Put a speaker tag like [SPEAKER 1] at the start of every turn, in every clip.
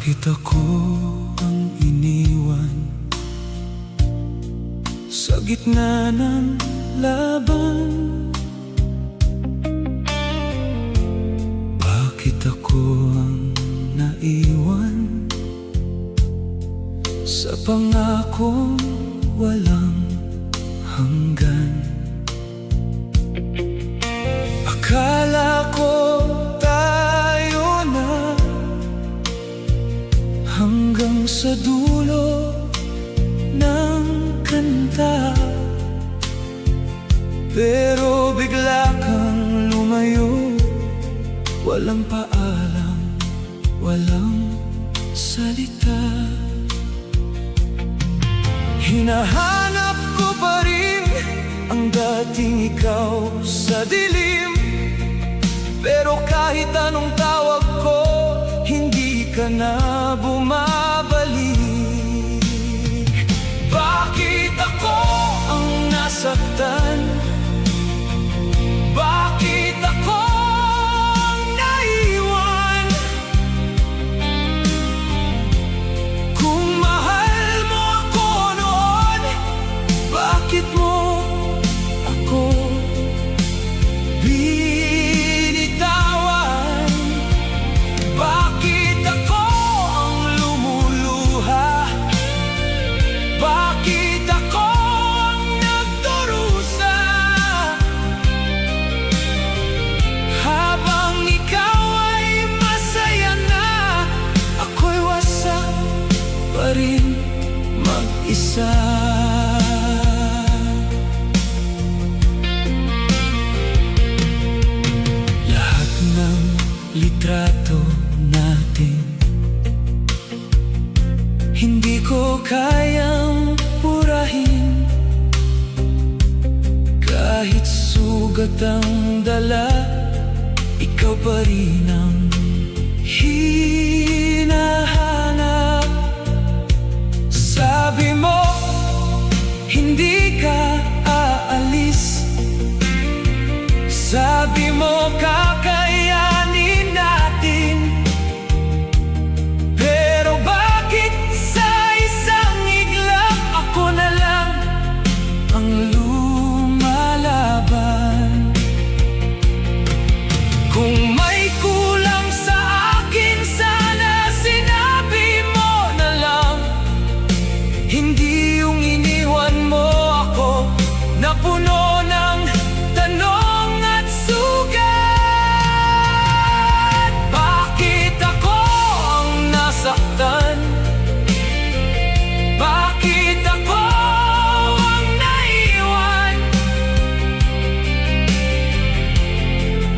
[SPEAKER 1] Bakit ako ang iniwan sa gitna ng laban? Bakit ako ang naiwan sa pangakong walang hanggan? Akala ko tayo na hanggang sa dulo ng kanta, pero bigla kang lumayo, walang paalam, walang salita. Hinahanap ko pa rin ang dating ikaw sa dilim, pero kahit anong tawag ko, hindi ka na bumabalik. Bakit ako ang nasaktan? Bakit ako ang naiwan? Kung mahal mo ako noon, bakit mo ako binitawan? Bakit ako ang lumuluha? Bakit ako ang nagdurusa? Habang ikaw ay masaya na, ako'y wasak pa rin mag-isa. Lahat ng litrato natin hindi ko kayang purahin. Kahit sugat ang dala, ikaw pa rin ang hinahanap. Sabi mo, hindi ka aalis. Sabi mo, kakayanin natin. Pero bakit sa isang iglap ako na lang ang lumalaban? Kung may kulang sa akin, sana sinabi mo na lang. Hindi yung iniwan mo ako na puno ng tanong at sugat. Bakit ako ang nasaktan? Bakit ako ang naiwan?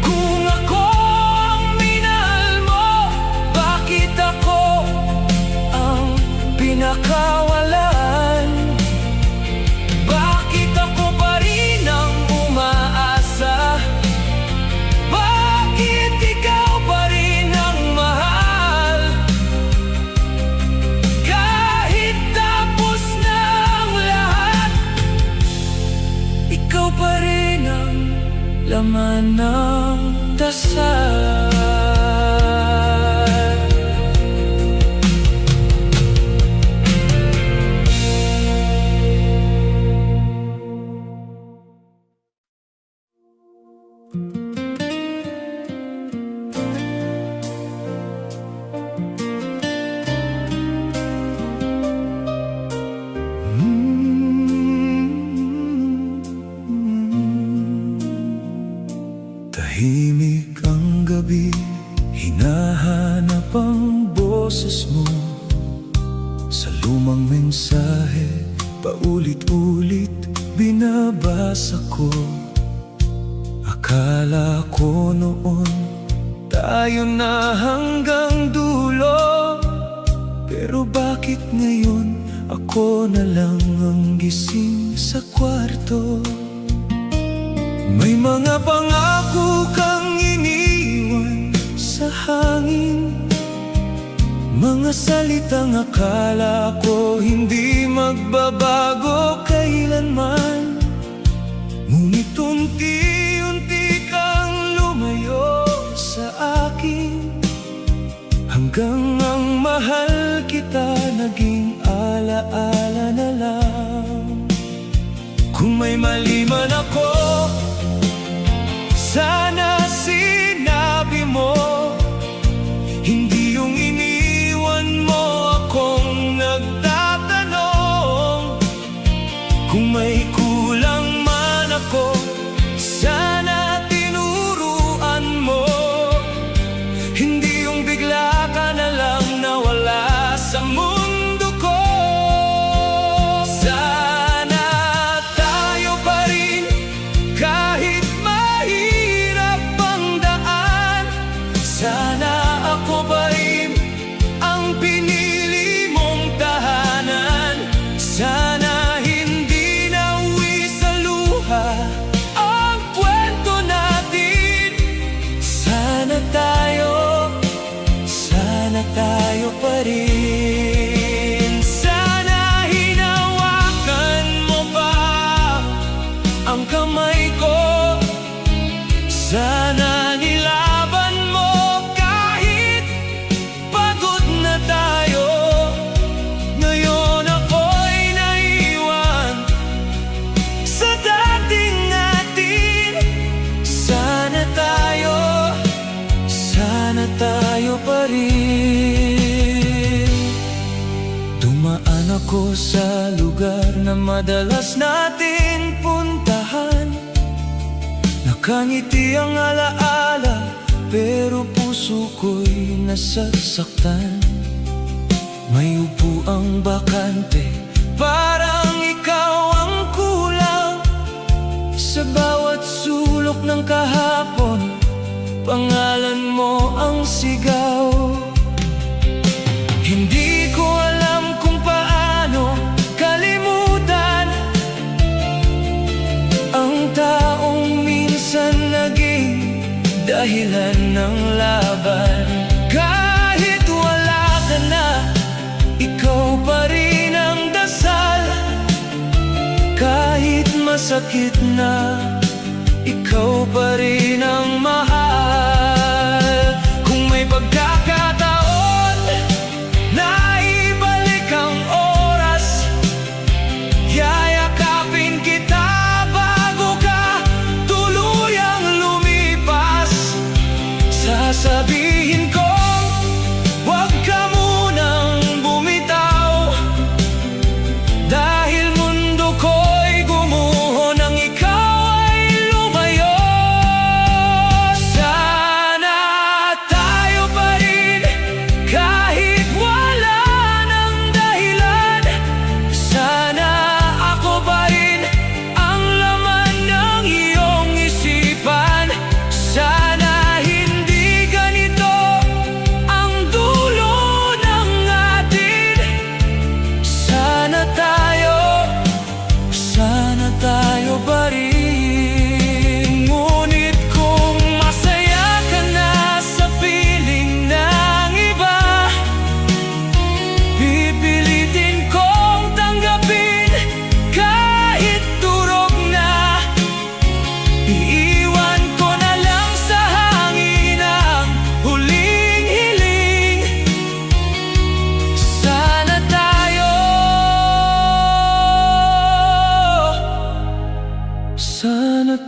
[SPEAKER 1] Kung ako ang minahal mo, bakit ako ang pinakawalan? Bakit ako pa rin ang umaasa? Bakit ikaw pa rin ang mahal? Kahit tapos na ang lahat, ikaw pa rin ang laman ng dasal. Tahimik ang gabi, hinahanap ang boses mo. Sa lumang mensahe, paulit-ulit binabasa ko. Akala ko noon tayo na hanggang dulo, pero bakit ngayon ako na lang ang gising sa kwarto? May mga pangako kang iniwan sa hangin, mga salitang akala ko hindi magbabago kailanman. Ngunit unti-unti kang lumayo sa akin, Hanggang ang mahal kita naging alaala na lang. Kung may mali man ako, sana sinabi mo. Hindi yung iniwan mo akong nagtatanong. Kung may kulang man ako, sana tinuruan mo. Hindi yung bigla ka na lang nawala sa mundo ko. Sana tayo pa rin kahit mahirap ang daan. Sana ako pa rin ang pinili mong tahanan. Sana hindi na uwi sa luha ang kwento natin. Sana tayo pa rin. Sana hinawakan mo pa ang kamay ko. Sana nilaban mo kahit pagod na tayo. Ngayon ako'y naiwan sa dating natin. Sana tayo pa rin. Dumaan ako sa lugar na madalas natin puntahan. Nakangiti ang alaala, pero puso ko'y nasasaktan. May upuang bakante, parang ikaw ang kulang. Sa bawat sulok ng kahapon, pangalan mo ang sigaw. Hindi ko alam kung paano kalimutan ang taong minsan naging dahilan ng laban. Kahit wala ka na, ikaw pa rin ang dasal. Kahit masakit na, ikaw pa rin ang mahal. Kung may pagkakataon na ibalik ang oras, yayakapin kita bago ka tuluyang lumipas. Sasabihin ko, huwag ka munang bumitaw, dahil mundo ko'y gumuho nang ikaw ay lumayo. Sana tayo pa rin kahit wala ng dahilan. Sana ako pa rin ang laman ng iyong isipan. Sana hindi ganito ang dulo ng atin. Sana tayo pa rin. Ngunit kung masaya ka na sa piling ng iba, pipilitin kong tanggapin kahit durog na. Iiwan ko na lang sa hangin ang huling hiling. Sana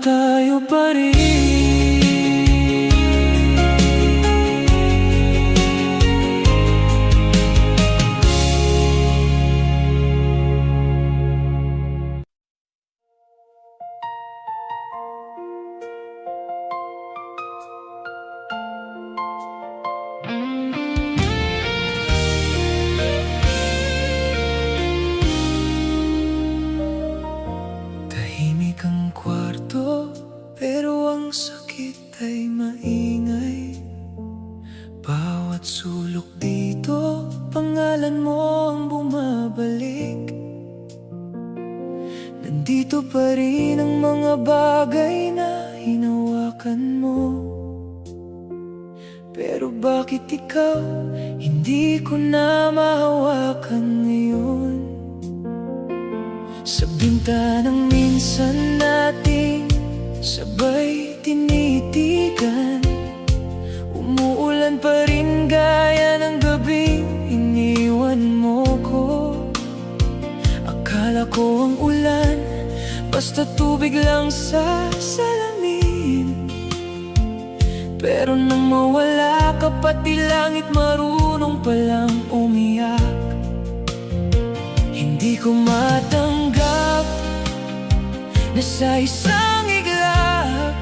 [SPEAKER 1] tayo pa rin. Tahimik ang kwarto, pero ang sakit ay maingay. Bawat sulok dito, pangalan mo ang bumabalik. Nandito pa rin ang mga bagay na hinawakan mo. Pero bakit ikaw hindi ko na mahawakan ngayon? Sa bintanang minsan nating sabay tinitigan, umuulan pa rin gaya ng basta tubig lang sa salamin. Pero nang mawala ka, pati langit marunong palang umiyak. Hindi ko matanggap na sa isang iglap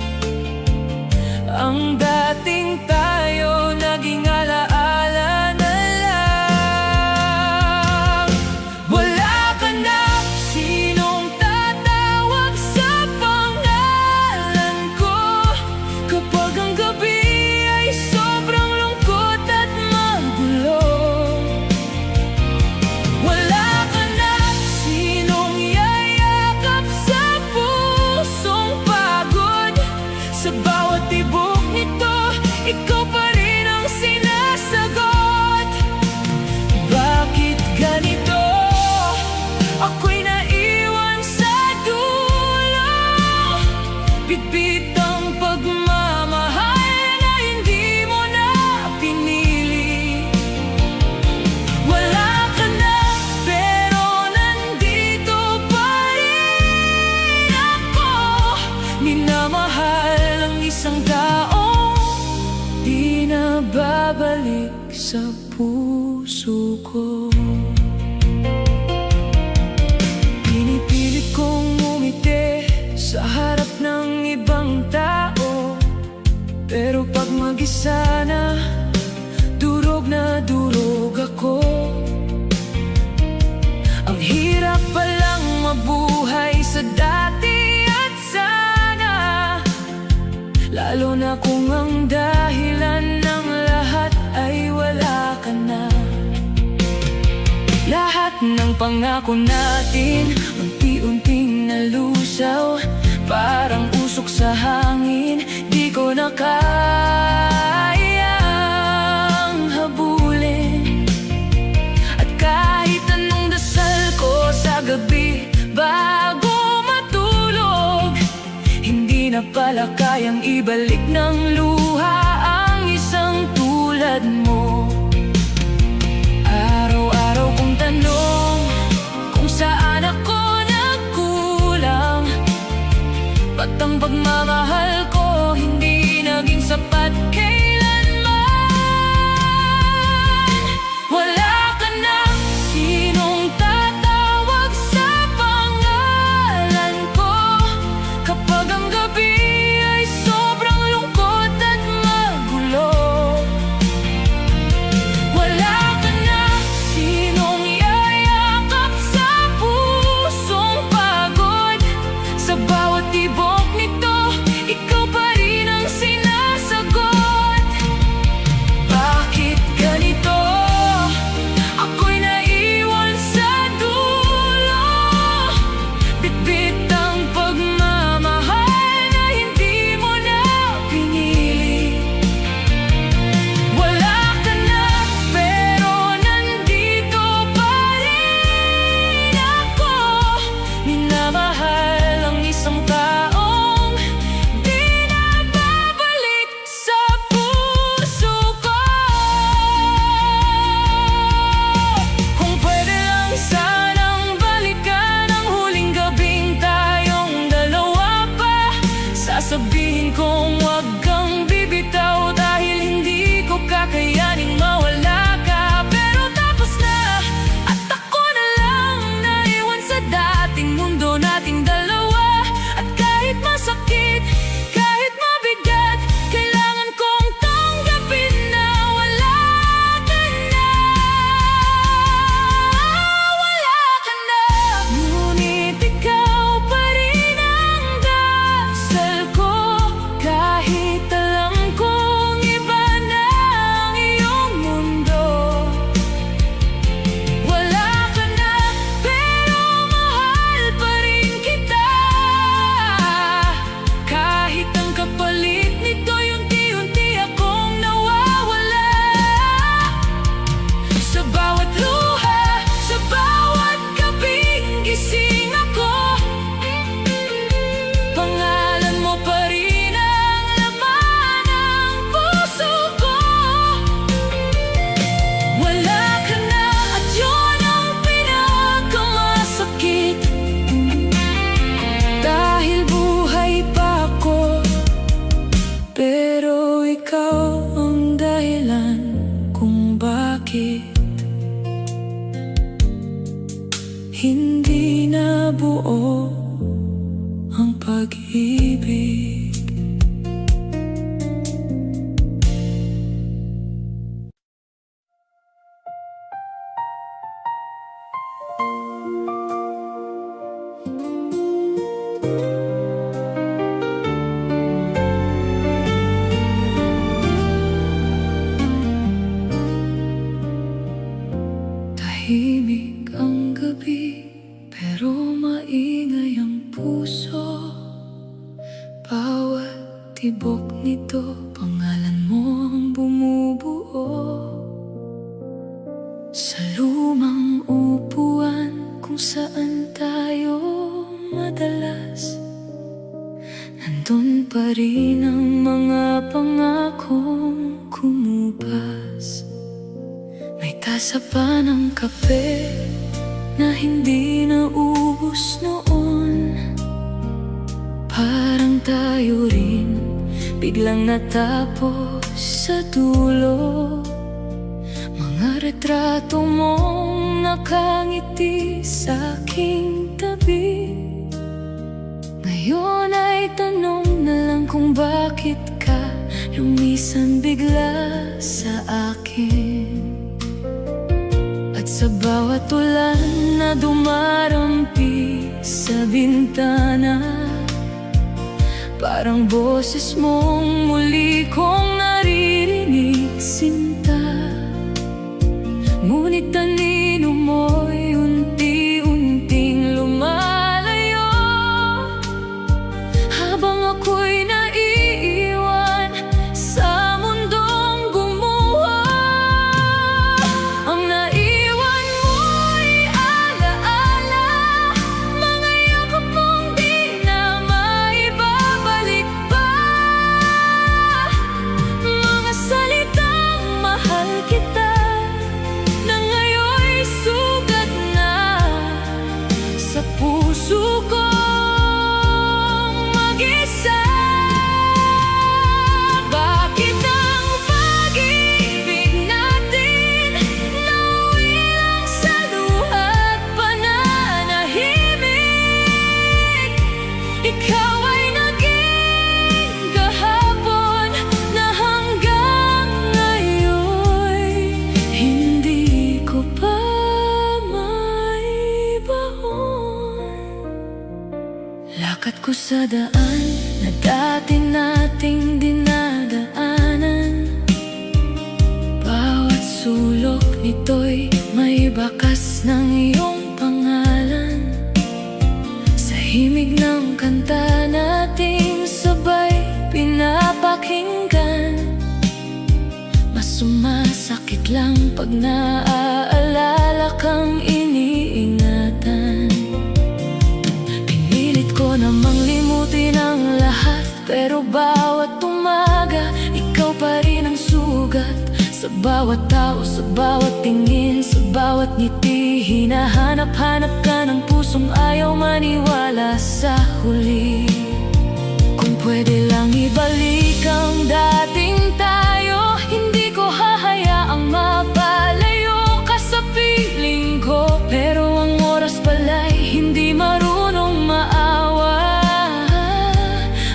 [SPEAKER 1] ang dating tayo naging alaala na lang. Wala ka na, sinong tatawag sa pangalan ko kapag ang gabi ay sobrang lungkot at magulo? Wala ka na, sinong yayakap sa pusong pagod? Sa bawat tibok nito, ikaw pa rin ang sinasagot. Bakit ganito? Ako'y naiwan sa dulo, bitbit ang pagmamahal na hindi mo na pinili. Wala ka na, pero nandito pa rin ako. Minamahal ang isang taong di na babalik sa puso ko. Pinipilit kong umiti sa harap ng ibang tao, pero pag mag-isa na durog ako. Ang hirap palang mabuhay sa dati at sana, lalo na kung ang dahilan ng lahat ay wala ka na. Lahat ng pangako natin unti-unting nalusaw, parang usok sa hangin, di ko na kayang habulin. At kahit anong dasal ko sa gabi bago matulog, hindi na pala kayang ibalik ng luha ang isang tulad mo. Araw-araw kong tanong kung saan ako nagkulang. Ba't ang pagmamahal ko hindi naging sapat kailanman? Wala ka na, sinong tatawag sa pangalan ko kapag ang gabi ay sobrang lungkot at magulo? Wala ka na, sinong yayakap sa pusong pagod? Sa bawat tibok nito, bakit hindi na buo ang pag-ibig. Tahimik ang gabi, pero maingay ang puso. Bawat tibok nito, pangalan mo ang bumubuo. Sa lumang upuan kung saan tayo madalas, nandun pa rin ang mga pangakong kumupas. May tasa pa ng kape na hindi naubos noon. Parang tayo rin biglang natapos sa dulo. Mga retrato mong nakangiti sa aking tabi. Ngayon ay tanong na lang kung bakit ka lumisan bigla sa akin. At sa bawat ulan na dumarampi sa bintana, parang boses mong muli kong naririnig, sinta. Ngunit anino mo'y unti-unting lumalayo, habang ako'y naiiwan sa mundong gumuho. Ang naiwan mo'y alaala, mga yakap mong di na maibabalik pa, mga salitang mahal kita na ngayon'y sugat na sa puso kong mag-isa. Bakit ang pag-ibig natin nauwi lang sa luha at pananahimik? Ikaw ay naging kahapon na hanggang ngayon'y hindi ko pa maibahon. Lakad ko sa daan na dati nating dinadaanan. Bawat sulok nito'y may bakas ng iyong pangalan. Sa himig ng kanta nating sabay pinapakinggan, mas sumasakit lang pag naaalala kang iniingatan. Pinilit ko namang limutin ang lahat, pero bawat umaga ikaw pa rin ang sugat. Sa bawat tao, sa bawat tingin, sa bawat ngiti, hinahanap-hanap ka ng pusong ayaw maniwala sa huli. Kung pwede lang ibalik ang dating tayo, hindi ko hahayaang mapalayo ka sa piling ko. Pero ang oras pala'y hindi marunong maawa,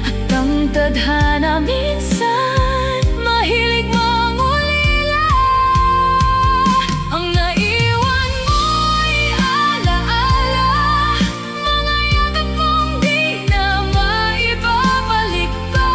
[SPEAKER 1] at ang tadhana minsan mahilig mangulila. Ang naiwan mo'y alaala, mga yakap mong di na maibabalik pa,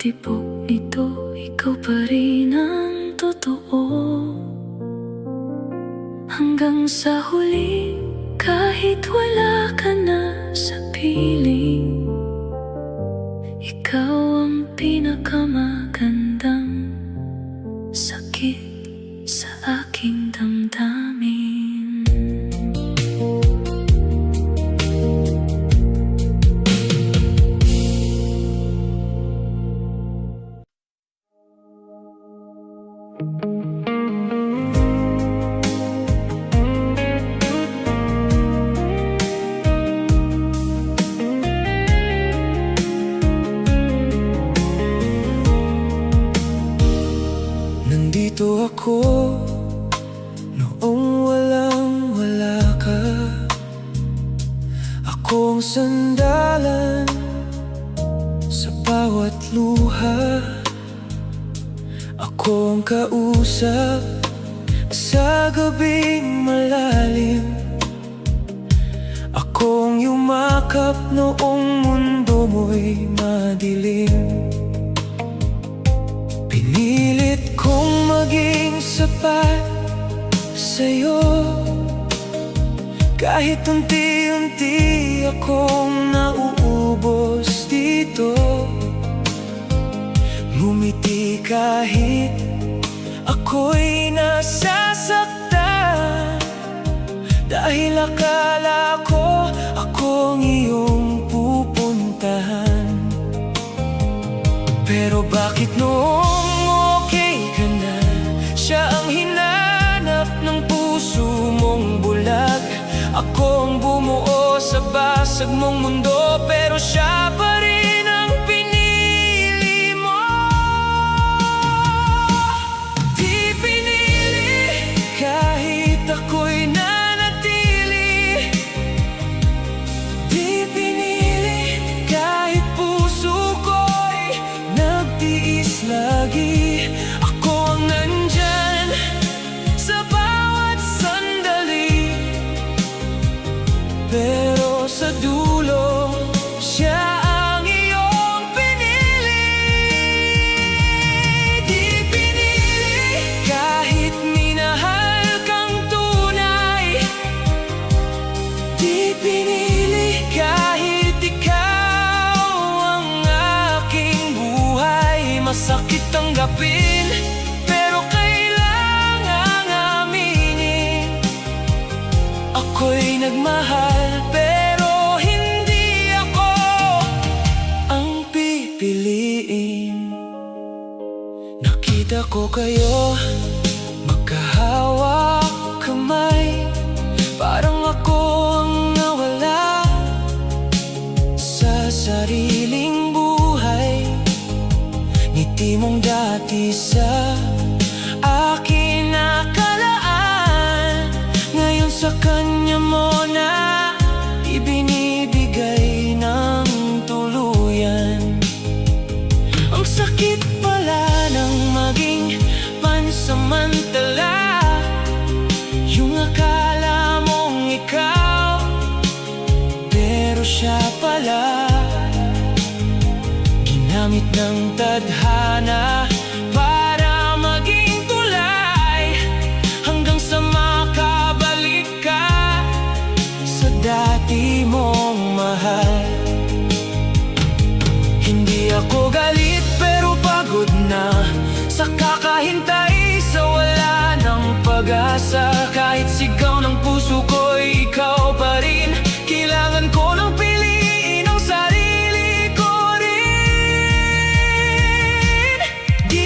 [SPEAKER 2] tibok nito, ikaw pa rin ang totoo. Hanggang sa huli, kahit wala ka na sa piling, ikaw ang pinakamagandang sakit sa aking damdamin.
[SPEAKER 3] Nandito ako noong walang-wala ka. Ako ang sandalan sa bawat luha. Ako ang kausap sa gabing malalim. Ako ang yumakap noong mundo mo'y madilim. Pinilit kong maging sapat sa'yo, kahit unti-unti akong nauubos dito. Ngumiti kahit ako'y nasasaktan, dahil akala ko akong iyong pupuntahan. Pero bakit noong okay ka na, siya ang hinanap ng puso mong bulag? Ako ang bumuo sa basag mong mundo, pero siya pa rin ang pinili mo. Di pinili kahit ako'y nanatili. Di pinili kahit puso ko'y nagtiis lagi. Ako ang nandyan sa bawat sandali, pero sa dulo, siya ang iyong pinili. Di pinili kahit minahal kang tunay. Di pinili kahit ikaw ang aking buhay. Masakit tanggapin, pero kailangang aminin. Ako'y nagmahal, pero hindi ako ang pipiliin. Nakita ko kayo magkahawak kamay, parang ako ang nawala sa sariling buhay. Ngiti mong dati sa akin nakalaan, ngayon sa kanya mo na ibinibigay ng tuluyan. Ang sakit pala ng maging pansamantala, yung akala mong ikaw, pero siya pala ginamit ng tadhana para maging tulay, hanggang sa makabalik ka sa dati mong mahal. Hindi ako galit, pero pagod na sa kakahintay, sa wala ng pag-asa. Kahit sigaw ng puso ko'y ikaw pa rin. Kailangan ko ng piliin ang sarili ko rin. Di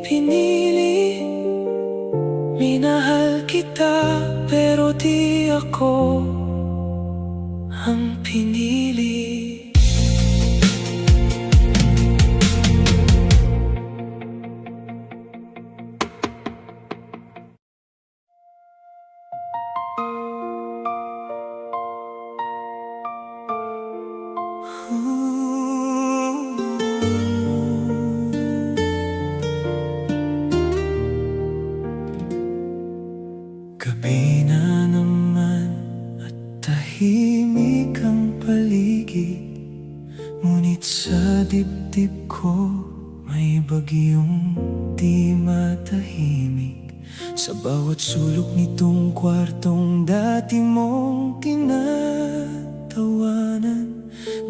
[SPEAKER 3] pinili. Minahal kita pero di ako ang pinili. Gabi na naman at tahimik ang paligid, ngunit sa dibdib ko may bagyong di matahimik. Sa bawat sulok nitong kwartong dati mong kinatawanan,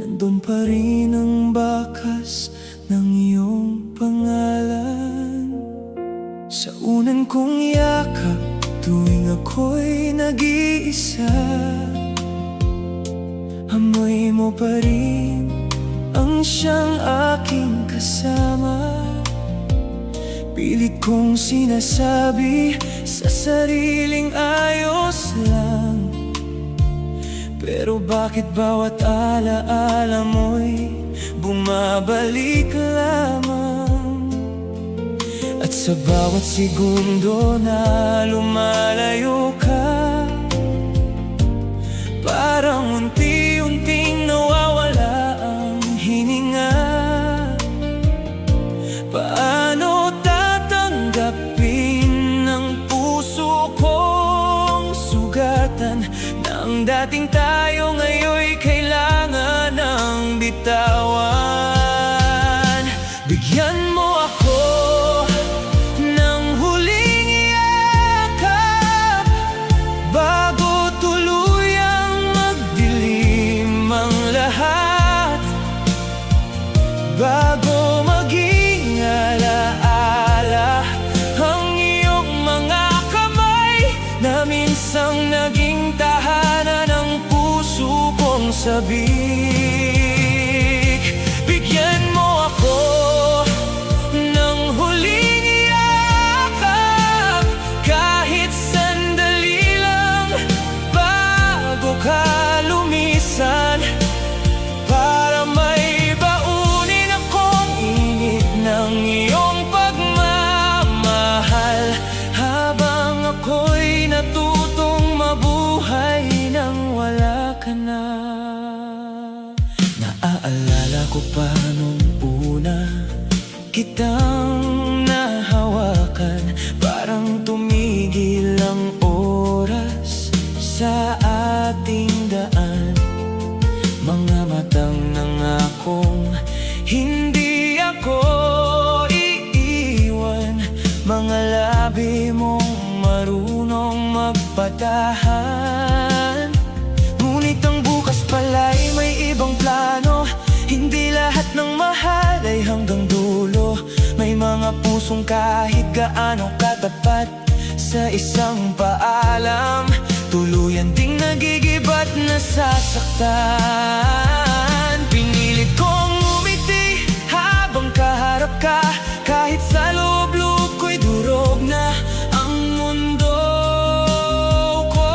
[SPEAKER 3] nandun pa rin ang bakas ng iyong pangalan. Sa unan kong yakap tuwing ako'y nag-iisa, amoy mo pa rin ang siyang aking kasama. Pilit kong sinasabi sa sariling ayos lang, pero bakit bawat alaala mo'y bumabalik lamang? At sa bawat segundo na lumalayo ka, parang unti-unting nawawala ang hininga. Paano tatanggapin ng puso kong sugatan na ang dating tayo ngayon'y kailangan ng bitawan? Bigyan mo ako ng huling yakap bago tuluyang magdilim ang lahat, bago maging alaala ang iyong mga kamay na minsang naging tahanan ng puso kong sabik. Bigyan mo ako ng huling yakap, kahit sandali lang bago ka lumisan, para may baunin akong init ng iyong pagmamahal, habang ako'y natutong mabuhay nang wala ka na. Naaalala ko pa nung una kitang nahawakan, parang tumigil ang oras sa ating daan. Mga matang nangakong hindi ako iiwan, mga labi mong marunong magpatahan. Ngunit ang bukas pala'y may ibang plano, hindi lahat ng mahal ay hanggang dulo. May mga pusong kahit gaano katapat, sa isang paalam tuluyan ding nagigiba't nasasaktan. Pinilit kong umiti habang kaharap ka, kahit sa loob-loob ko'y durog na ang mundo ko,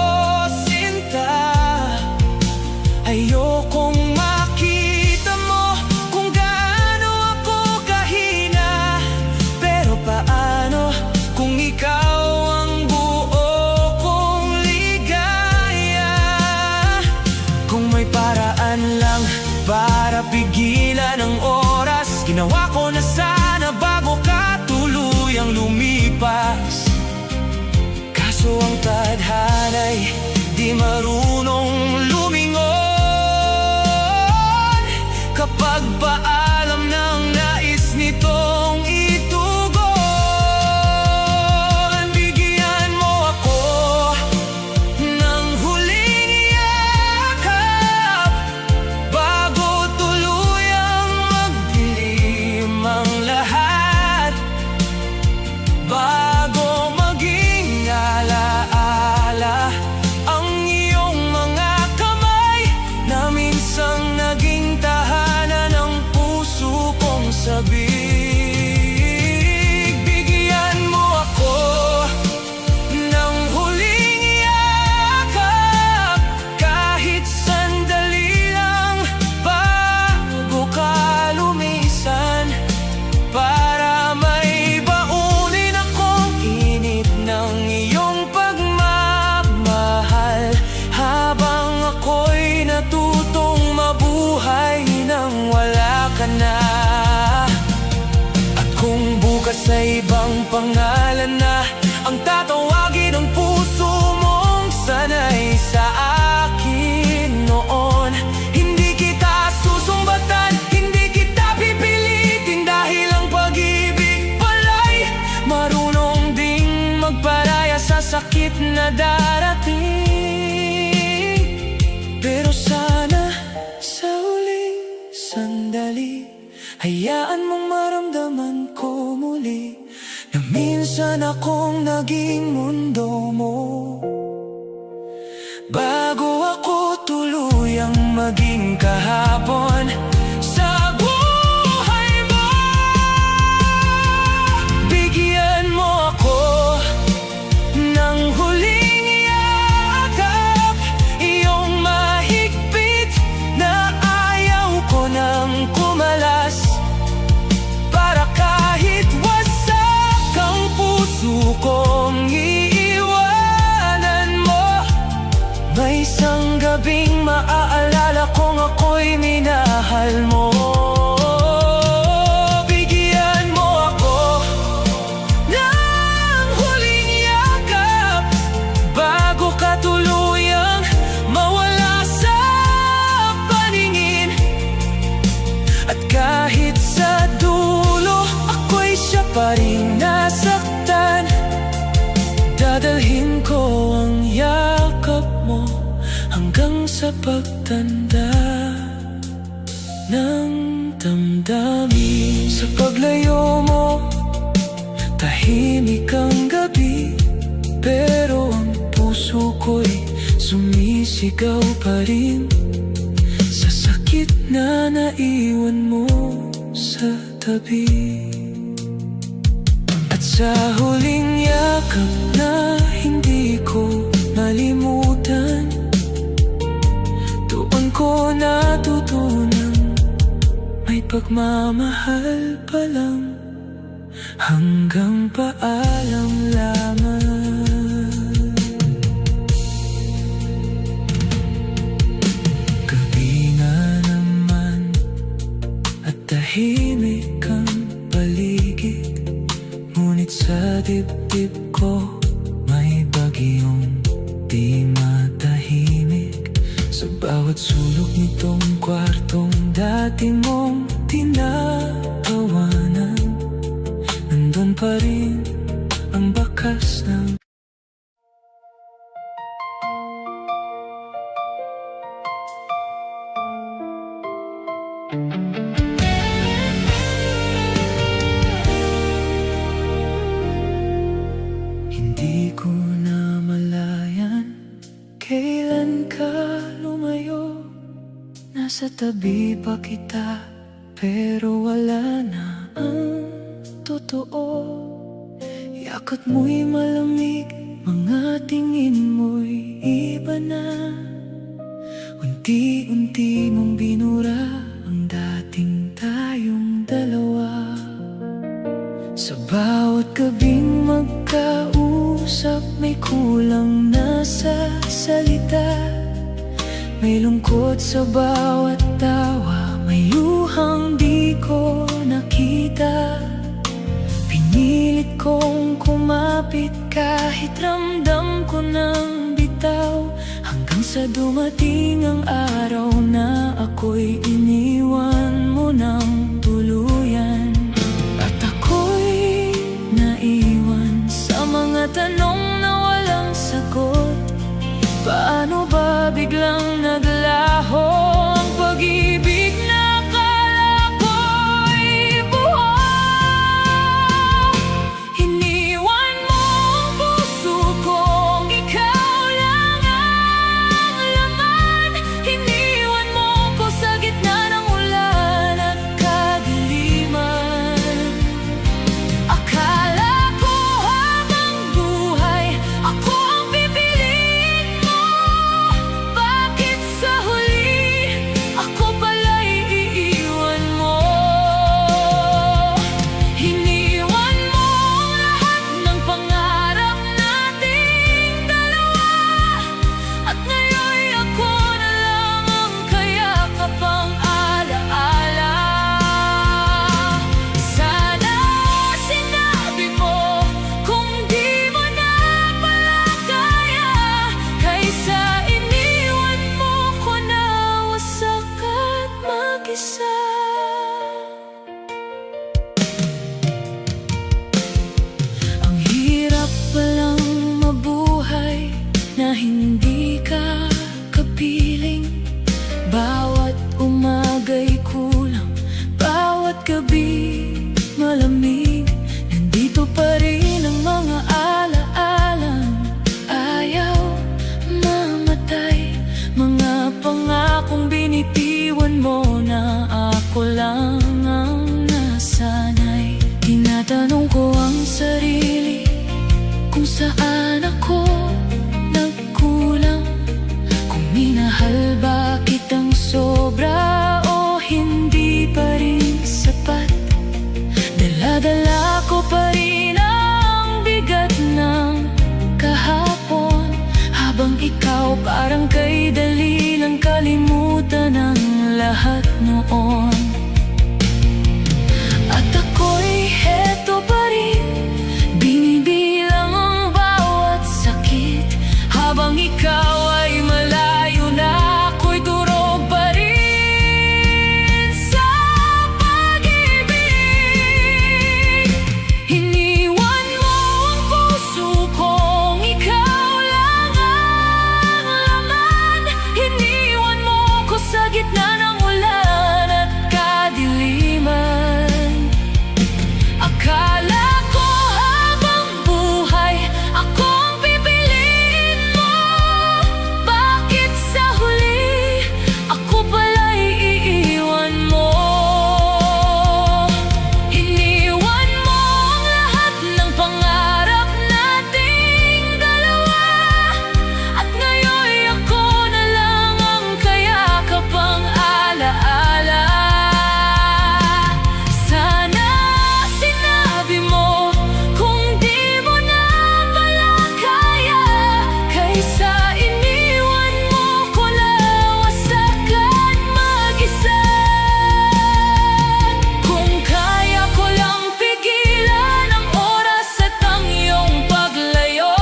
[SPEAKER 3] sinta. Ayokong makita mo kung gaano ako kahina, pero paano kung ikaw ang buo kong ligaya? Kung may paraan lang para pigilan ang oras, ginawa ko na sana bago ka ka sa ibang pangalan na ang tatawagin ng puso mong sanay sa akin noon. Hindi kita susumbatan, hindi kita pipilitin, dahil ang pag-ibig pala'y marunong ding magparaya sa sakit na darating. Pero sana sa huling sandali, hayaan mong maramdaman ko muli na minsan akong naging mundo mo, bago ako tuluyang maging kahapon sa buhay mo. Bigyan mo ako ng huling yakap, iyong mahigpit na ayaw ko nang kumalas, para kahit wasak ang puso kong iiwanan mo, may isang gabing maaalala kong ako'y minahal mo. Bigyan mo ako ng huling yakap, bago ka tuluyang mawala sa paningin. At kahit sa dulo ako'y siya pa rin nasaktan, dadalhin ko ang yakap mo hanggang sa pagtanda ng damdamin. Sa paglayo mo, tahimik ang gabi, pero ang puso ko'y sumisigaw pa rin sa sakit na naiwan mo sa tabi. At sa huling yakap na hindi ko malimutan, doon ko natutunan may pagmamahal pa lang hanggang paalam lamang. Gabi na naman at tahimik ang paligid, ngunit sa dibdib ko may bagyong di matahimik. Sa bawat sulok nitong kwartong dati mong tinatawanan, nandun pa rin ang bakas ng hindi ko na malayan kailan ka lumayo. Nasa tabi pa kita, pero wala na ang totoo. Yakot mo'y malamig, mga tingin mo'y iba na. Unti-unti mong binura ang dating tayong dalawa. Sa bawat gabing magkausap, may kulang na sa salita. May lungkot sa bawat tawa, may luhang di ko nakita. Pinilit kong kumapit kahit ramdam ko ng bitaw, hanggang sa dumating ang araw na ako'y iniwan mo ng tuluyan. At ako'y naiwan sa mga tanong na walang sagot. Paano ba biglang naglaho ang pag-ibig na akala ko'y buhay? Iniwan mo ang puso kong ikaw lang ang laman. Iniwan mo ko sa gitna ng ulan at kadiliman. Akala ko habang buhay ako ang pipiliin mo. Bakit
[SPEAKER 2] Ikaw parang kay dali lang kalimutan ang lahat noon. At ako'y heto pa rin, binibilang ang bawat sakit. Habang ikaw ay malayo na, ako'y durog pa rin sa pag-ibig. Iniwan mo ang puso kong ikaw lang ang laman. Iniwan mo ko sa gitna ng ulan at kadiliman. Akala ko habang buhay ako ang pipiliin mo. Bakit sa huli ako pala'y iiwan mo? Iniwan mo ang lahat ng pangarap nating dalawa, at ngayon'y ako na lang ang kayakapang alaala. Sana sinabi mo kung di mo na pala kaya, kaysa iniwan mo ko na wasakan mag-isa. Kung kaya ko lang pigilan ang oras at ang iyong paglayo,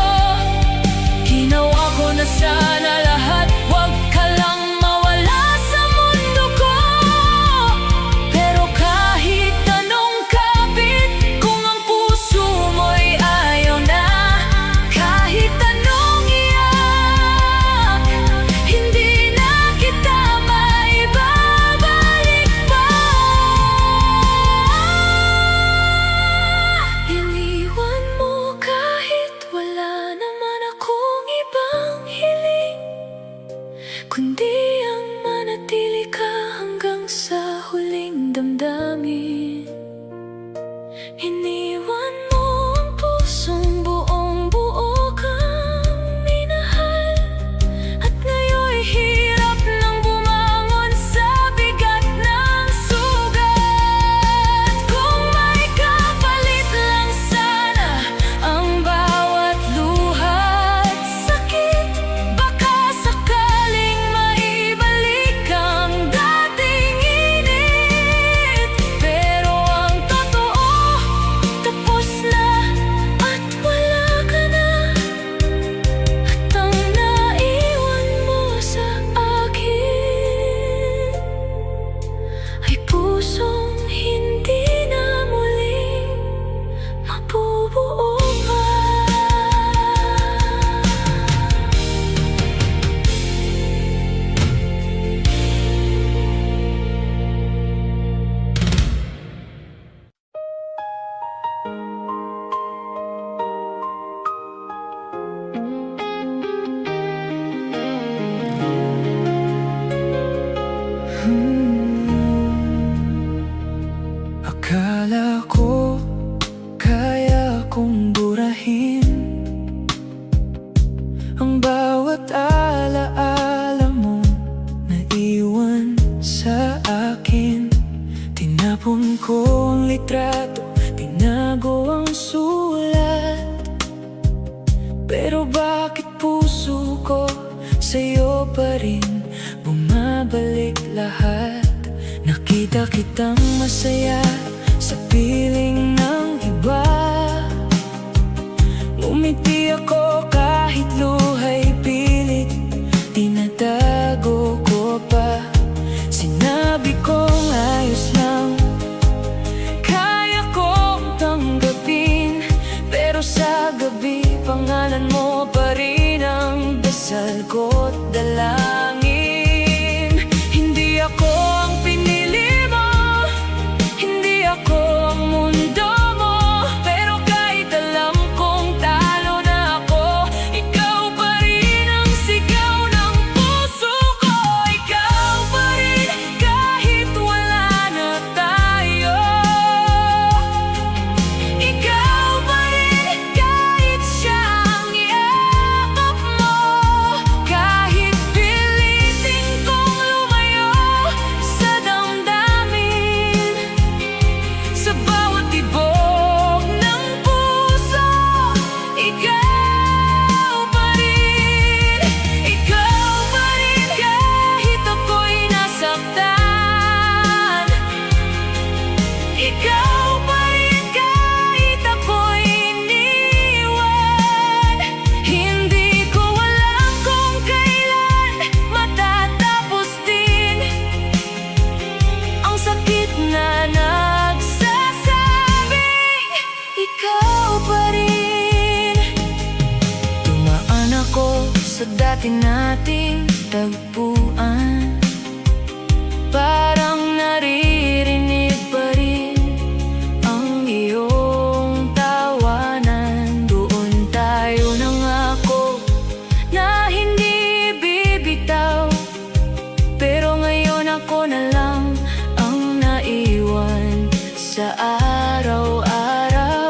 [SPEAKER 2] ginawa ko na sana lahat. Huwag ka lang mawala sa mundo ko. Pero kahit anong kapit, kung ang puso mo'y ayaw na, kahit anong iyak, hindi na kita maibabalik pa. Iniwan mo kahit wala naman akong ibang hiling, kundi ang manatili ka hanggang sa huling damdamin. Iniwan mo ang pusong buong buo kang minahal, at ngayon'y hirap nang bumangon sa bigat ng sugat. Kung may kapalit lang sana ang bawat luha at sakit, baka sakaling maibalik ang dating init. Pero ang totoo, tapos na at wala ka na, at ang naiwan mo sa akin ay pusong hindi na muling mabubuo pa.
[SPEAKER 3] Akala ko kaya kong burahin ang bawat alaala mong naiwan sa akin. Tinapon ko ang litrato, tinago ang sulat. Pero bakit puso ko sa'yo pa rin bumabalik lahat? Nakita kitang masaya sa piling ng iba. Ngumiti ako kahit luha'y pilit tinatago ko pa. Sinabi kong ayos lang, kaya kong tanggapin, pero sa gabi pangalan mo pa rin ang dasal ko't dalangin. Hindi ako ang pinili mo, hindi ako ang mundo mo, pero kahit alam kong talo na ako, ikaw pa rin ang sigaw ng puso ko. Ikaw pa rin kahit wala na tayo. Ikaw pa rin kahit siya ang yakap mo, kahit
[SPEAKER 2] ikaw pa rin. Dumaan ako sa dati nating tagpuan, parang naririnig pa rin ang iyong tawanan. Doon tayo nangako na hindi bibitaw, pero ngayon ako na lang ang naiwan sa araw-araw.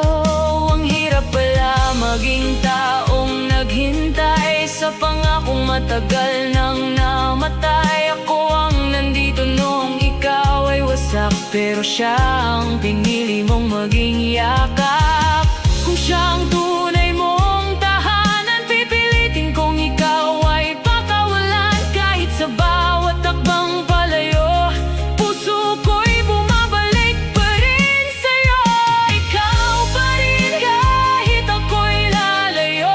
[SPEAKER 2] Ang hirap pala maging taong naghintay sa pangakong matagal nang namatay. Ako ang nandito noong ikaw ay wasak, pero siya ang pinili mong maging yakap. Kung siya ang tunay mong tahanan, pipilitin kong ikaw ay pakawalan. Kahit sa bawat takbang palayo, puso ko'y bumabalik pa rin sa'yo. Ikaw pa rin kahit ako'y lalayo.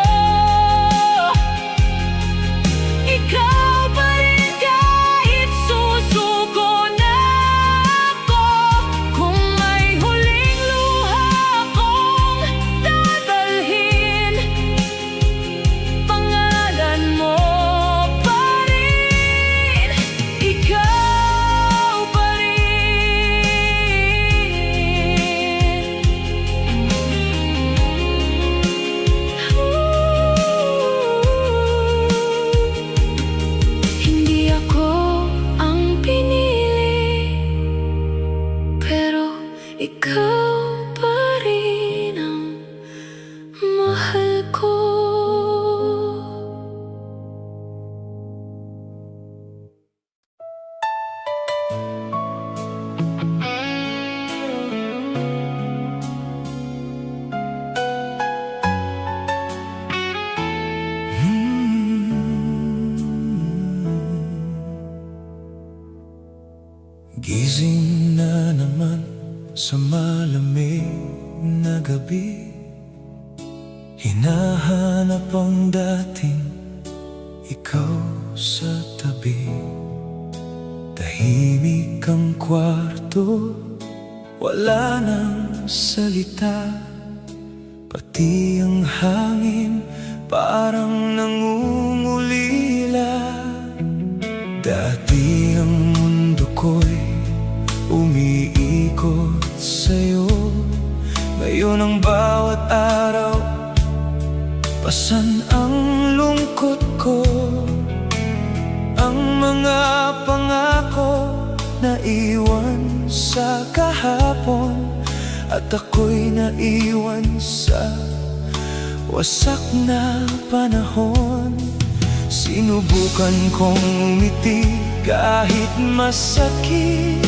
[SPEAKER 2] Ikaw pa rin kahit susuko na ako. Kung may huling luha akong dadalhin, pangalan mo pa rin. Ikaw pa rin. Hindi ako ang pinili, pero ikaw pa rin ang mahal ko.
[SPEAKER 3] Gising na naman sa malamig na gabi, hinahanap ang dating ikaw sa tabi. Tahimik ang kwarto, wala nang salita, pati ang hangin parang nangungulila. Dati ang mundo ko'y umiikot sa'yo, ngayon ang bawat araw pasan ang lungkot ko. Ang mga pangako na iwan sa kahapon, at ako'y naiwan sa wasak na panahon. Sinubukan kong umiti kahit masakit,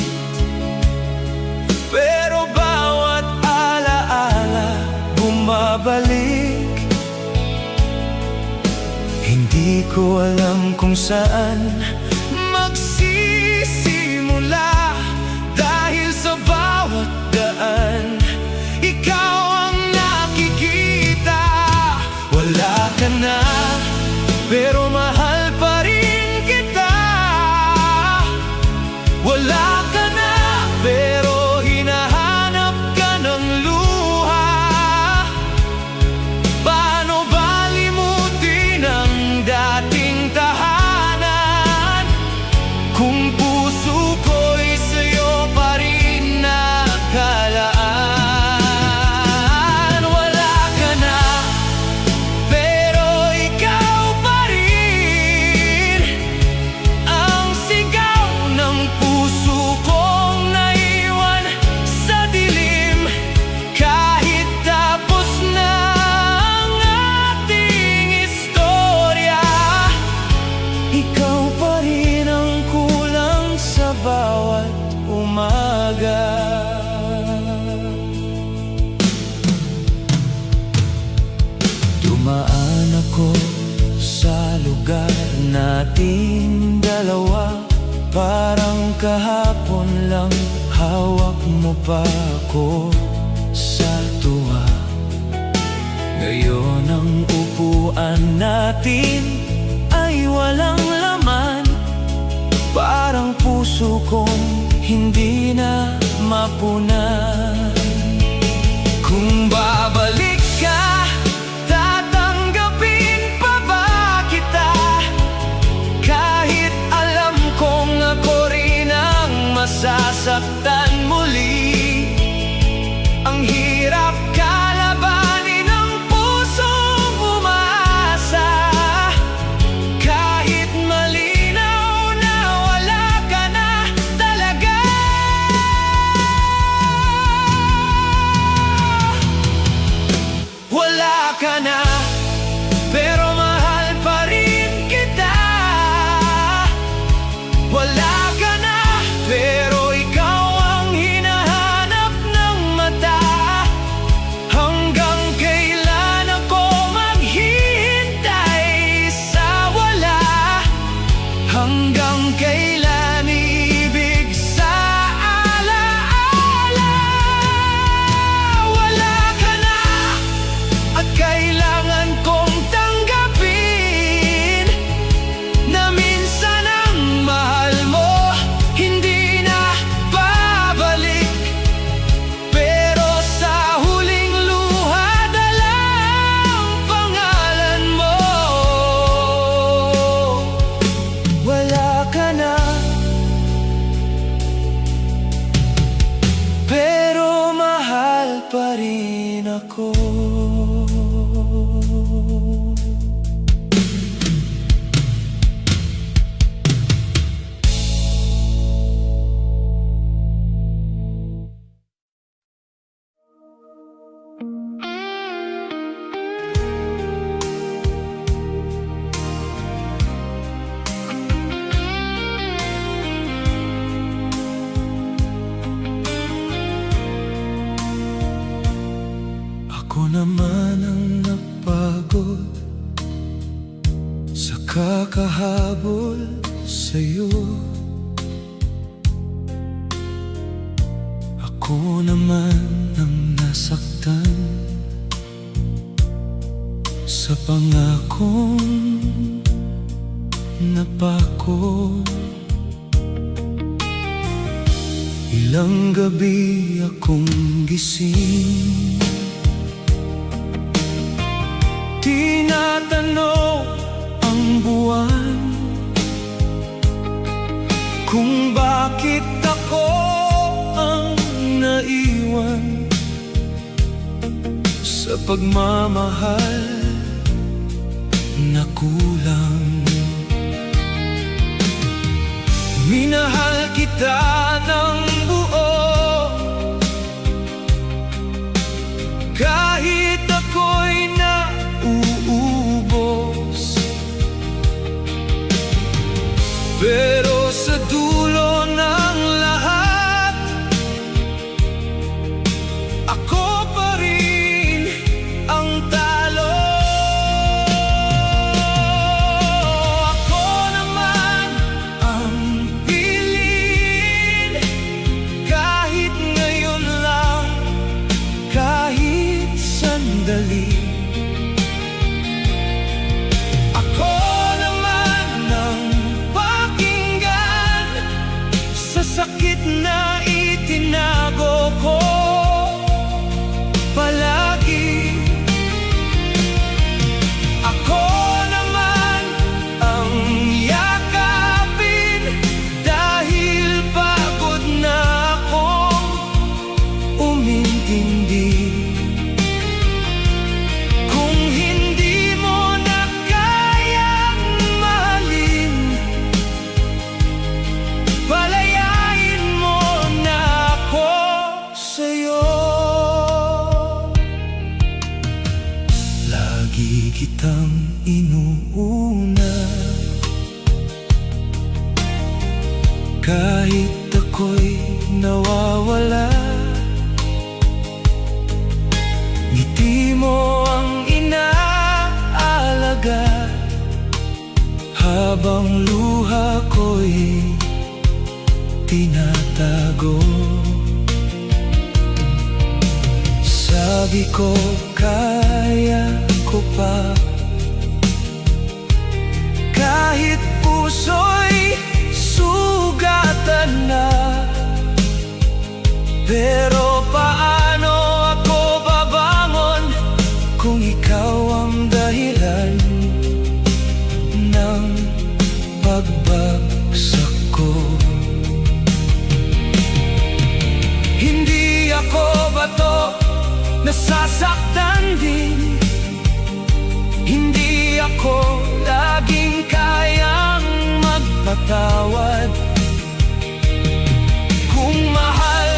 [SPEAKER 3] pero bawat alaala bumabalik. Hindi ko alam kung saan magsisimula, dahil sa bawat daan ikaw ang nakikita. Wala ka na, pero mahal pa rin kita. Wala ka na, pero hinahanap ka ng luha. Paano ba limutin ang dating tahanan, kung puso ko'y sa'yo pa rin nakalaan? Wala ka na, pero ikaw pa rin ang sigaw ng puso kong naiwan sa dilim. Kahit tapos na ang ating istorya, ikaw pa rin ang kulang sa bawat umaga. Dumaan ako sa lugar nating dalawa, parang kahapon lang hawak mo pa ako sa tuwa. Ngayon ang upuan natin ay walang laman, parang puso kong hindi na mapunan. Kung babalik ako. Ako naman ang napagod sa kakahabol sa'yo. Ako naman ang nasaktan sa pangakong napako. Ilang gabi akong gising, tinatanong ang buwan kung bakit ako ang naiwan sa pagmamahal na kulang. Minahal kita ng buo kahit ako'y nauubos, pero sa dulo ng lahat ako pa rin ang talo. Ako naman ang piliin, kahit ngayon lang, kahit sandali. Ako naman ang pakinggan sa sakit na itinago ko palagi. Ako naman ang yakapin dahil pagod na akong umintindi. Kung hindi mo na kayang mahalin, palayain mo na ako sa'yo. Lagi kitang inuuna kahit ako'y nawawala. Ngiti mo ang inaalaga habang luha ko'y tinatago. Sabi ko kaya ko pa, kahit puso'y sugatan na. Pero paano ako babangon kung ikaw ang dahilan ng pagbagsak ko? Hindi ako bato, nasasaktan din. Hindi ako laging kayang magpatawad. Kung mahal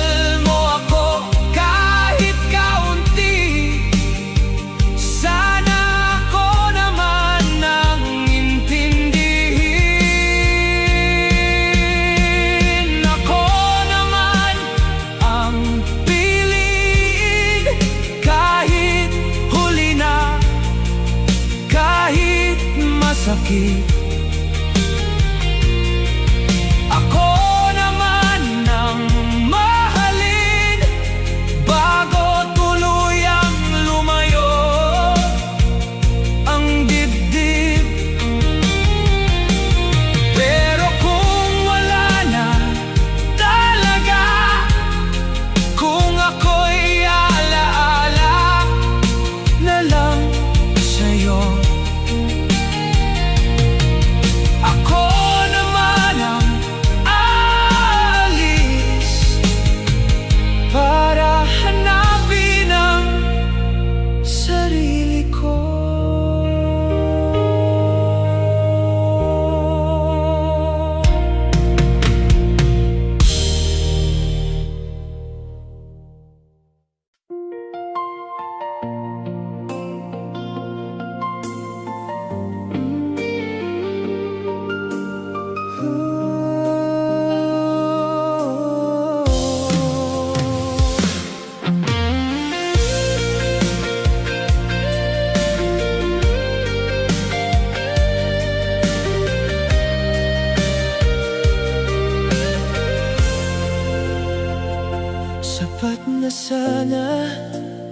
[SPEAKER 3] mo ako kahit kaunti, sana ako naman ang intindihin. Ako naman ang piliin, kahit huli na, kahit masakit. Ako naman ang mahalin bago tuluyang lumayo ang dibdib. Pero kung wala na talaga, kung ako'y alaala na lang sa'yo,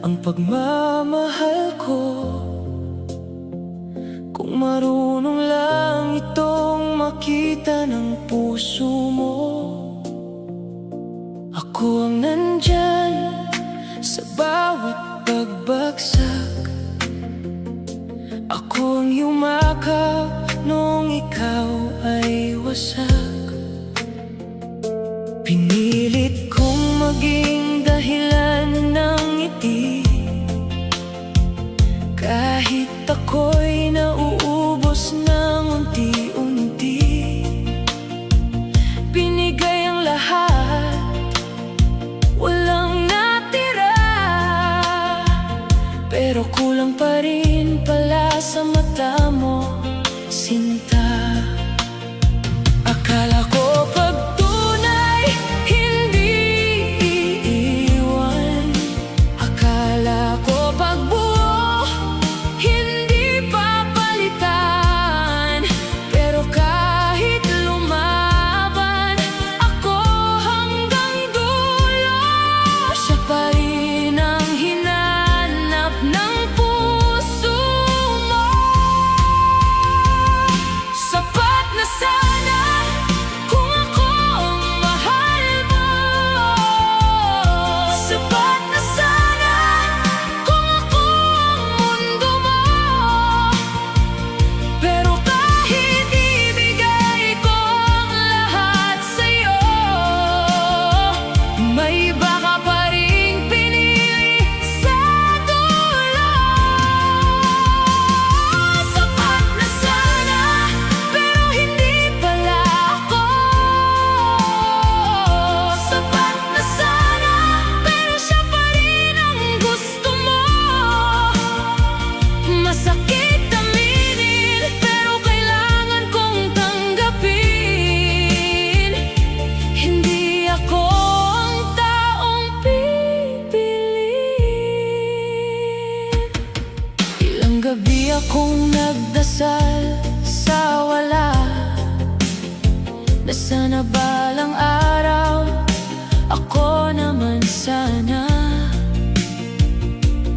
[SPEAKER 3] ang pagmamahal ko. Kung marunong lang itong makita ng puso mo, ako ang nandyan sa bawat pagbagsak. Ako ang yumakap nung ikaw ay wasak. Pinilit kong maging dahilan ng ngiti, kahit ako'y nauubos ng unti-unti. Binigay ang lahat, walang natira, pero kulang pa rin pala sa mata mo, sinta. Akala ko pag tunay hindi iiwan, akala ko pag buo hindi papalitan, pero kahit lumaban ako hanggang dulo, siya pa rin ang hinanap ng puso mo. Sapat na sana kung ako ang mahal mo. Sapat na sana kung ako ang mundo mo. Pero kahit ibigay ko ang lahat sa'yo, may iba ka pa ring pinili sa dulo. Sapat na sana, pero hindi pala ako. Sapat na sana, pero siya pa rin ang gusto mo. Masakit aminin, pero kailangan kong tanggapin. Hindi ako ang taong pipiliin. Ilang gabi akong nagdasal sa wala, na sana balang araw ako naman sana.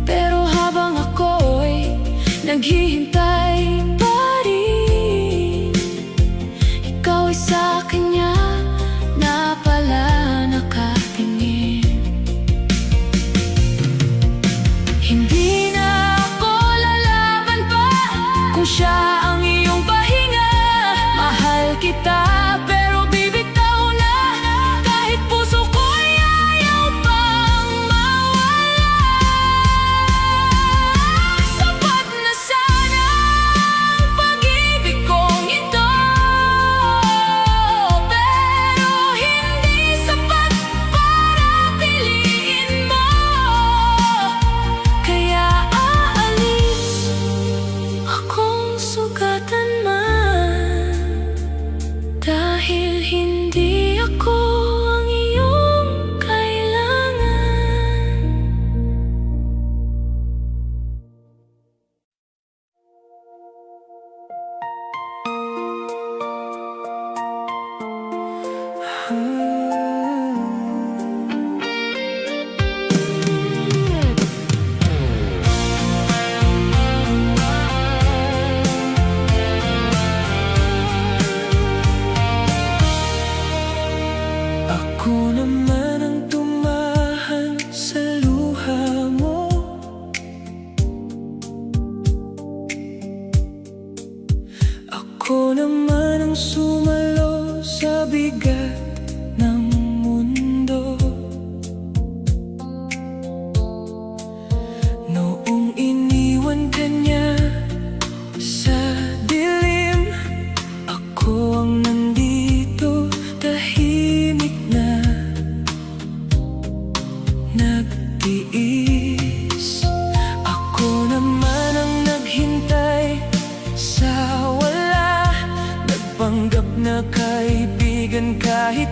[SPEAKER 3] Pero habang ako'y naghihintay pa rin, ikaw ay sa kanya na pala nakatingin. Hindi na ako lalaban pa kung siya ang iyong pahinga. Mahal kita, pero bibitaw na, kahit puso ko'y ayaw pang mawala. Sapat na sana ang pag-ibig kong ito, pero hindi sapat para piliin mo. Kaya aalis akong sugatan man, dahil hindi ako ang iyong kailangan. Ako naman ang tumahan sa luha mo. Ako naman ang sumalo sa bigat ng mundo. Noong iniwan ka niya sa dilim, ako ang nandito, tahimik na nagtiis. Ako naman ang naghintay sa wala, nagpanggap na kaibigan kahit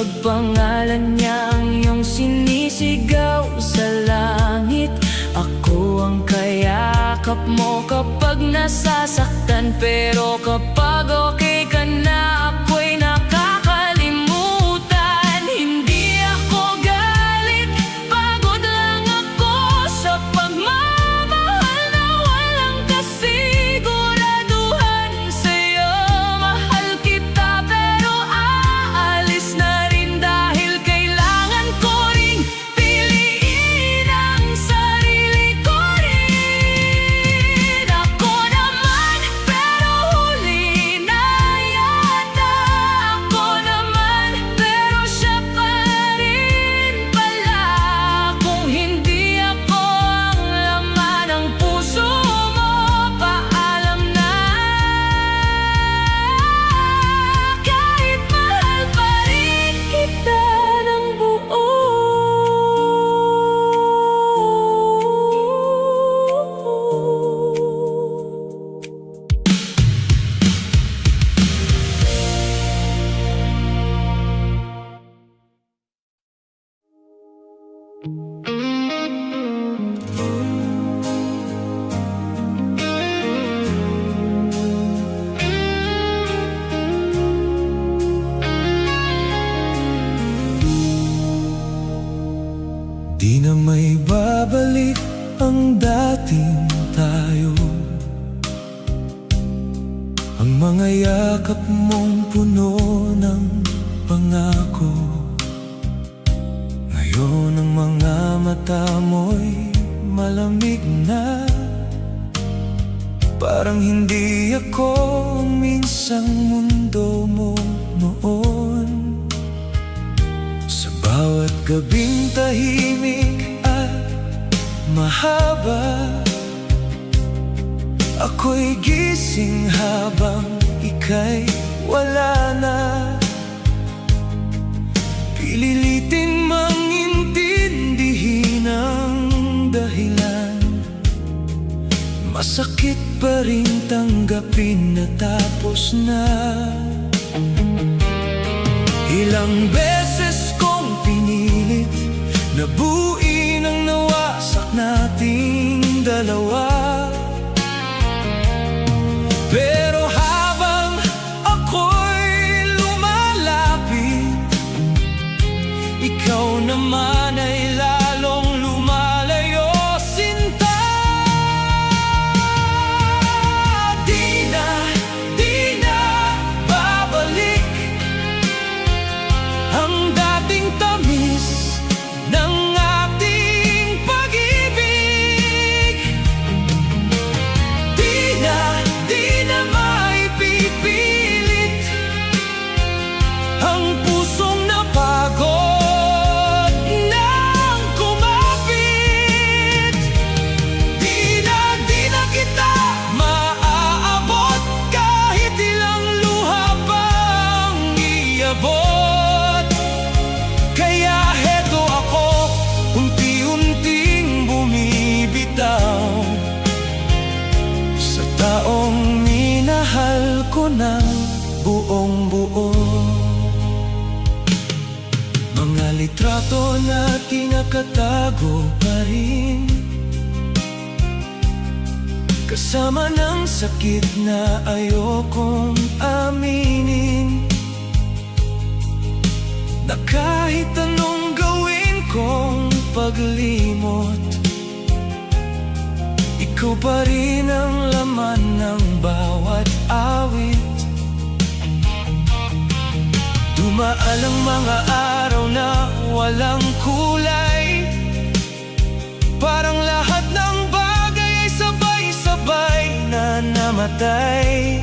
[SPEAKER 2] Pag pangalan niyang iyong sinisigaw sa langit, ako ang kayakap mo kapag nasasaktan. Pero kapag okay ka na, ako'y nakakalimutan. Hindi ako galit, pagod lang ako sa pagmamahal na walang kasiguraduhan sa'yo. Mahal kita pero aalis na rin dahil kailangan ko ring piliin ang sarili ko rin. Ako naman pero huli na yata. Ako naman pero siya pa rin pala. Kung hindi ako ang laman ng puso mo, paalam na. Kahit mahal pa rin kita ng buo.
[SPEAKER 3] Di na may babalik ang dating tayo. Ang mga yakap mong puno ng pangako. Ngayon ang mga mata mo'y malamig na. Parang hindi ako ang minsang mundo mo noon. Sa bawat gabing tahimik at mahaba, ako'y gising habang ika'y wala na. Pililitin mang intindihin ang dahilan. Masakit pa rin tanggapin na tapos na. Ilang beses kong pinilit na buuin ang nawasak nating dalawa. Pero habang ako'y lumalapit, ikaw naman ay lalong lumalayo, sinta. Di na babalik ang dating tamis ng ating pag-ibig. Di na maipipilit ang pusong napagod nang kumapit. Di na kita maaabot kahit ilang luha pang iabot. Kaya heto ako, unti-unting bumibitaw sa taong minahal ko ng buong buo. Mga litrato na tinakatago pa rin, kasama ng sakit na ayokong aminin. Na kahit anong gawin kong paglimot, ikaw pa rin ang laman ng bawat awit. Dumaan ang mga araw na walang kulay, parang lahat ng bagay ay sabay-sabay na namatay.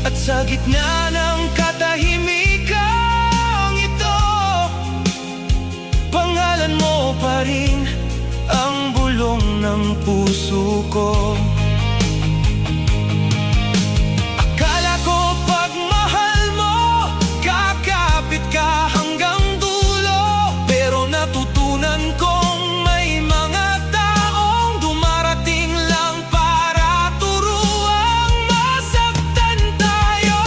[SPEAKER 3] At sa gitna ng katahimikan ito, pangalan mo pa rin ang bulong ng puso ko. Akala ko pag mahal mo, kakapit ka hanggang dulo. Pero natutunan kong may mga taong dumarating lang para turuang masaktan tayo.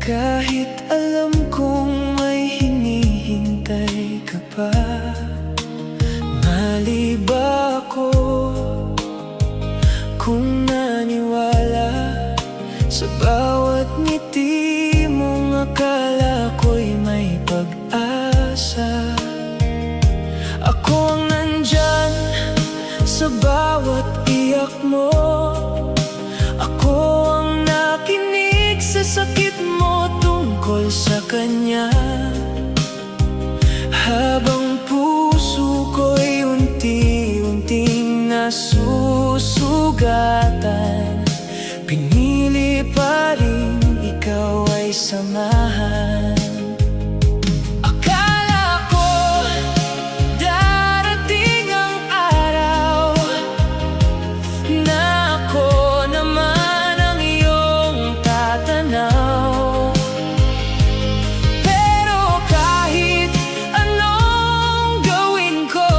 [SPEAKER 3] Kahit alam kong may hinihintay ka pa, mali ba ako kung naniwala sa bawat ngiti mong akala ko'y may pag-asa? Ako ang nandyan sa bawat iyak mo, ako ang nakinig sa sakit mo tungkol sa kanya. Habang puso ko'y unti-unting nasusugatan, pinili pa rin ikaw ay samahan. Akala ko darating ang araw na ako naman ang iyong tatanaw. Pero kahit anong gawin ko,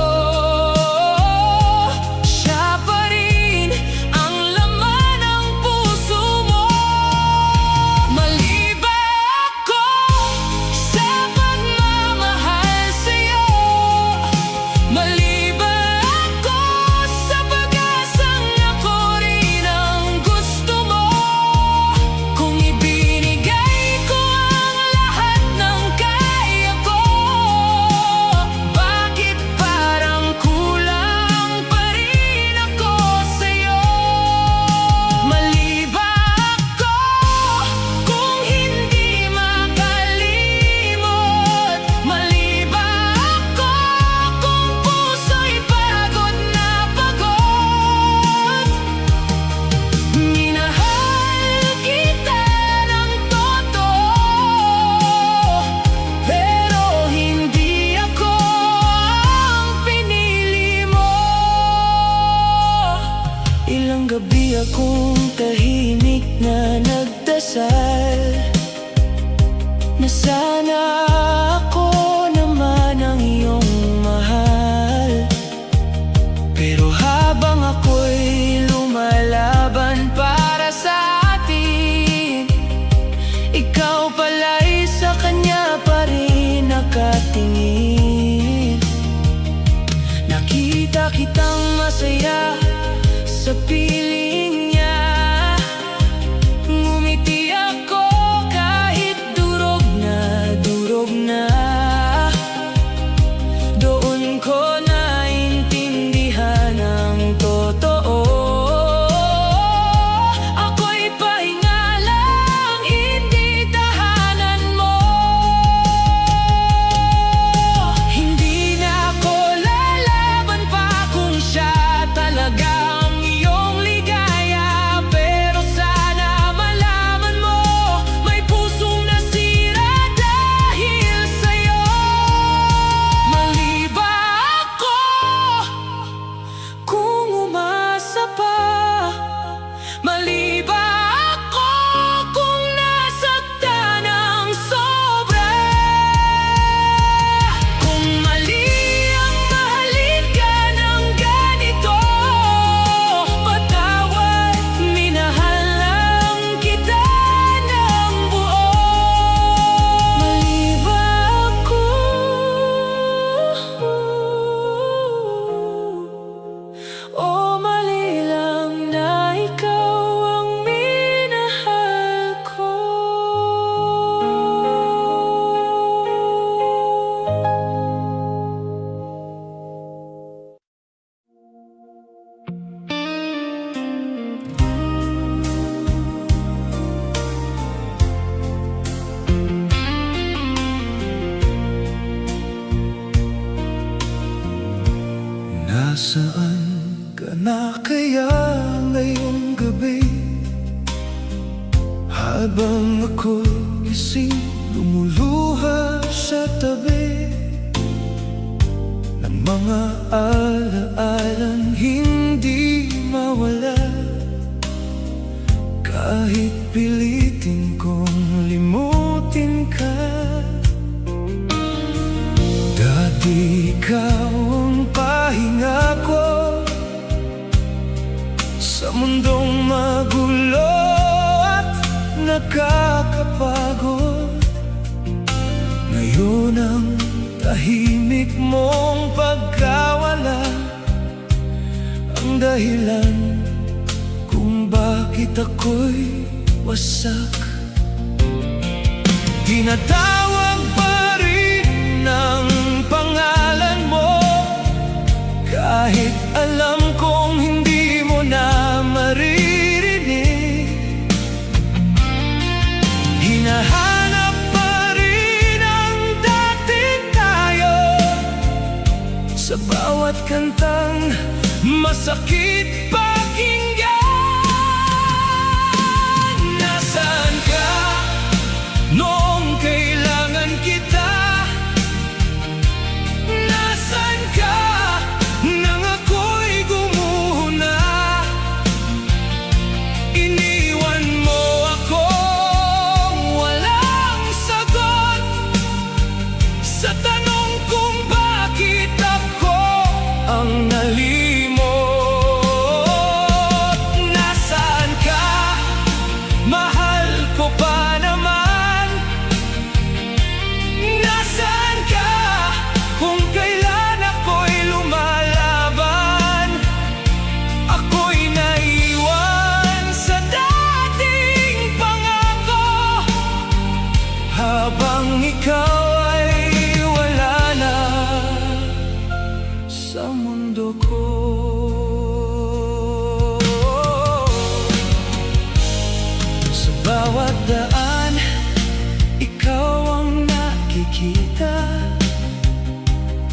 [SPEAKER 3] siya pa rin ang laman ng puso mo. Mali ba ako sa pagmamahal sa'yo? Mali ba ako sa pag-asang ako rin ang gusto mo? Kung ibinigay ko ang lahat ng kaya ko, bakit parang kulang pa rin ako sa'yo? Mali ba ako kung hindi makalimot? Mali ba ako kung puso'y pagod na pagod? Minahal kita ng totoo, pero hindi ako ang pinili mo. Ilang gabi akong tahimik na nagdasal na sana ako naman ang iyong mahal. Pero habang ako'y lumalaban para sa atin, ikaw pala'y sa kanya pa rin nakatingin. Nakita kitang masaya sa piling niya, ngumiti ako kahit durog na durog na. Doon ko naintindihan ang totoo. Ako'y pahinga lang, hindi tahanan mo. Hindi na ako lalaban pa kung siya talaga ang iyong ligaya. Pero sana malaman mo, may pusong nasira dahil sa'yo. Mali ba ako kung umasa pa? Mali ba ako kung nasaktan ng sobra? Kung mali ang mahalin ka ng ganito, patawad, minahal lang kita ng buo. Mali ba ako? O mali lang na ikaw ang minahal ko? Nasaan ka na kaya ngayong gabi? Habang ako gising, lumuluha sa tabi ng mga alaalang hindi mawala. Kahit pilitin kong limutin ka, dati ikaw ang pahinga ko sa mundong magulo at nakakapagod. Ngayon ang tahimik mong pagkawala ang dahilan kung bakit ako'y wasak. Tinatawag pa rin ang pangalan mo, kahit alam kong hindi mo na maririnig. Hinahanap pa rin ang dating tayo sa bawat kantang masakit pakinggan. Nasaan ka noong kailangan kita? Nasaan ka nang ako'y gumuhuna? Iniwan mo akong walang sagot sa tanong kung bakit ako ang nalimot. Nasaan ka? Mahal ko pa naman. Nasaan ka kung kailan ako'y lumalaban? Ako'y naiwan sa dating pangako, habang ikaw ay wala na sa mundo ko. Sa bawat daan, ikaw ang nakikita.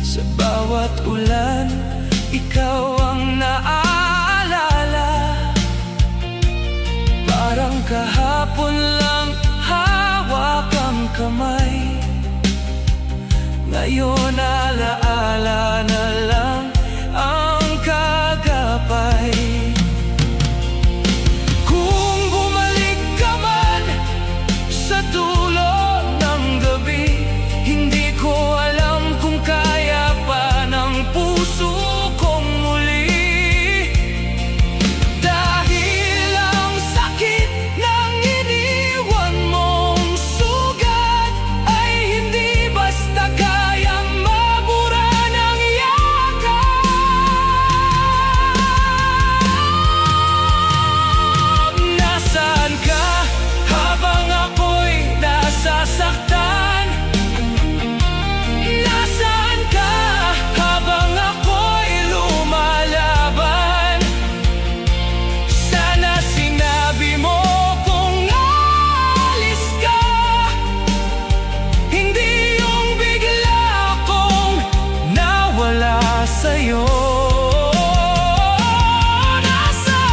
[SPEAKER 3] Sa bawat ulan, ikaw ang naaalala. Parang kahapon lang hawak ang kamay, ngayon alaala